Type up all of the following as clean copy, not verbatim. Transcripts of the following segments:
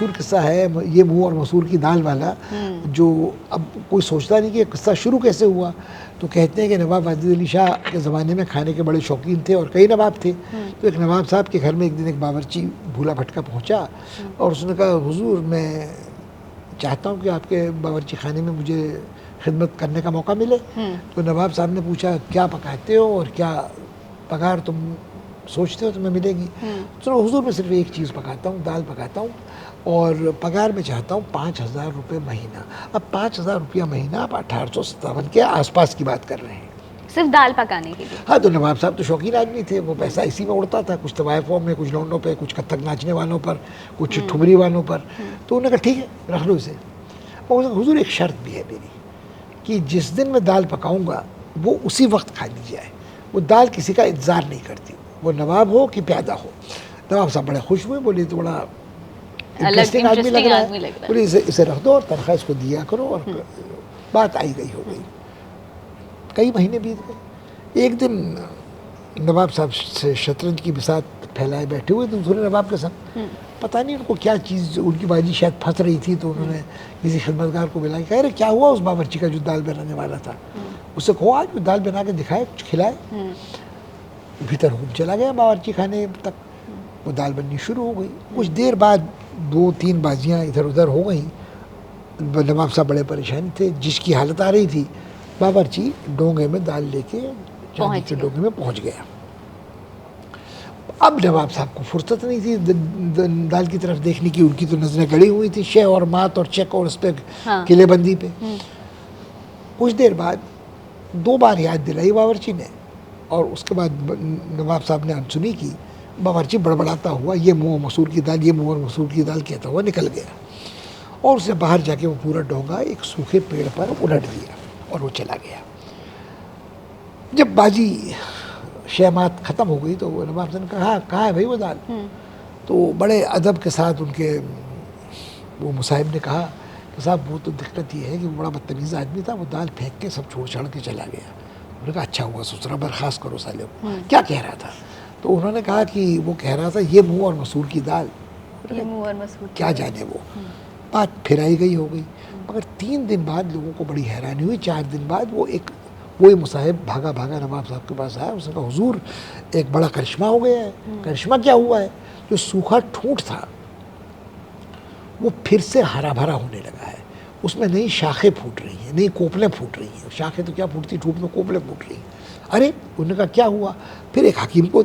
मशहूर किस्सा है ये मुँह और मसूर की दाल वाला, जो अब कोई सोचता नहीं कि किस्सा शुरू कैसे हुआ। तो कहते हैं कि नवाब वाजिद अली शाह के ज़माने में खाने के बड़े शौकीन थे और कई नवाब थे। तो एक नवाब साहब के घर में एक दिन एक बावर्ची भूला भटका पहुंचा और उसने कहा, हुजूर मैं चाहता हूं कि आपके बावर्ची खाने में मुझे खिदमत करने का मौका मिले। तो नवाब साहब ने पूछा, क्या पकाते हो और क्या पगार तुम सोचते हो तुम्हें मिलेगी? तो हुजूर मैं सिर्फ एक चीज़ पकाता हूँ, दाल पकाता हूँ, और पगार में चाहता हूँ 5,000 रुपये महीना। अब 5,000 रुपया महीना आप 1857 के आसपास की बात कर रहे हैं, सिर्फ दाल पकाने के लिए। हाँ, तो नवाब साहब तो शौकीन आदमी थे, वो पैसा इसी में उड़ता था, कुछ तवायफों में, कुछ लौंडों पे, कुछ कत्थक नाचने वालों पर, कुछ ठुमरी वालों पर। तो उन्होंने कहा ठीक है रख लो इसे। और हुजूर एक शर्त भी है मेरी कि जिस दिन मैं दाल पकाऊंगा वो उसी वक्त खा ली जाए, वो दाल किसी का इंतज़ार नहीं करती, वो नवाब हो कि प्यादा हो। नवाब साहब बड़े खुश हुए, बोले तो बड़ा इंटरेस्टिंग आदमी लग रहा है, बोले इसे रख दो और तनख्वाह इसको दिया करो। और बात आई गई हो गई। कई महीने बीत गए। एक दिन नवाब साहब से शतरंज की बिसात फैलाए बैठे हुए तो दूसरे नवाब के संग, पता नहीं उनको क्या चीज़, उनकी बाजी शायद फंस रही थी, तो उन्होंने किसी खिदमतगार को बुला के कह रहे क्या हुआ उस बावर्ची का जो दाल बनाने वाला था, उससे कहो आज वो दाल बना के दिखाए, कुछ खिलाए। भीतर हुक्म चला गया बावर्ची खाने तक, वो दाल बननी शुरू हो गई। कुछ देर बाद 2-3 बाजियाँ इधर उधर हो गई। नवाब साहब बड़े परेशान थे, जिसकी हालत आ रही थी, बावर्ची डोंगे में दाल लेके चांदी के डोंगे में पहुंच गया। अब नवाब साहब को फुर्सत नहीं थी दाल की तरफ देखने की, उनकी तो नजरें गड़ी हुई थी शह और मात और चेक और उस पर किलेबंदी पे। कुछ देर बाद 2 बार याद दिलाई बावर्ची ने, और उसके बाद नवाब साहब ने अनसुनी की। बावर्ची बड़बड़ाता हुआ ये मुँह और मसूर की दाल, ये मुँह और मसूर की दाल कहता हुआ निकल गया, और उसने बाहर जाके वो पूरा डोंगा एक सूखे पेड़ पर उलट दिया और वो चला गया। जब बाजी शहमात ख़त्म हो गई तो नवाब साहब ने कहा, कहाँ है भाई वो दाल? तो बड़े अदब के साथ उनके वो मुसाहिब ने कहा कि साहब वो तो दिक्कत ये है कि वो बड़ा बदतमीज़ आदमी था, वो दाल फेंक के सब छोड़ छाड़ के चला गया। उन्होंने कहा अच्छा हुआ, ससुरा बर्खास्त करो साले को। क्या कह रहा था? तो उन्होंने कहा कि वो कह रहा था ये मुँह और मसूर की दाल। मुँह और मसूर क्या जाने वो बात फिराई गई हो गई। मगर 3 दिन बाद लोगों को बड़ी हैरानी हुई। 4 दिन बाद वही मुसाहिब भागा भागा नवाब साहब के पास आया। उसने कहा हुजूर एक बड़ा करिश्मा हो गया है। करिश्मा क्या हुआ है? जो सूखा ठूंठ था वो फिर से हरा भरा होने लगा है, उसमें नई शाखें फूट रही हैं, नई कोपलें फूट रही हैं। शाखें तो क्या फूटती, ठूंठ में कोपलें फूट रही हैं। अरे उन्होंने कहा क्या हुआ? फिर एक हकीम को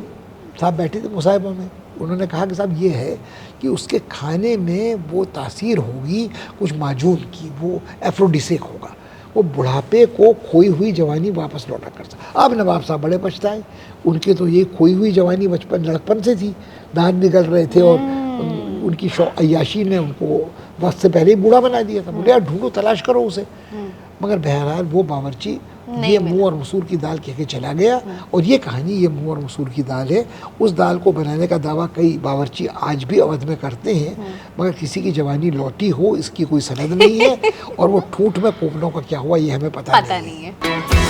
साहब बैठे थे मुसाहिबों में, उन्होंने कहा कि साहब ये है कि उसके खाने में वो तासीर होगी कुछ माजून की, वो एफ्रोडिसिक होगा, वो बुढ़ापे को खोई हुई जवानी वापस लौटा कर सकता। अब नवाब साहब बड़े पछताए, उनके तो ये खोई हुई जवानी बचपन लड़कपन से थी, दांत निकल रहे थे और उनकी अय्याशी ने उनको वक्त से पहले ही बूढ़ा बना दिया था। बोले यार ढूंढो, तलाश करो उसे। मगर बहरहाल वो बावर्ची ये मुँह और मसूर की दाल कह के चला गया, और ये कहानी ये मुँह और मसूर की दाल है। उस दाल को बनाने का दावा कई बावर्ची आज भी अवध में करते हैं, मगर किसी की जवानी लौटी हो इसकी कोई सनद नहीं है, और वो ठूंठ में कोपलों का क्या हुआ ये हमें पता नहीं है।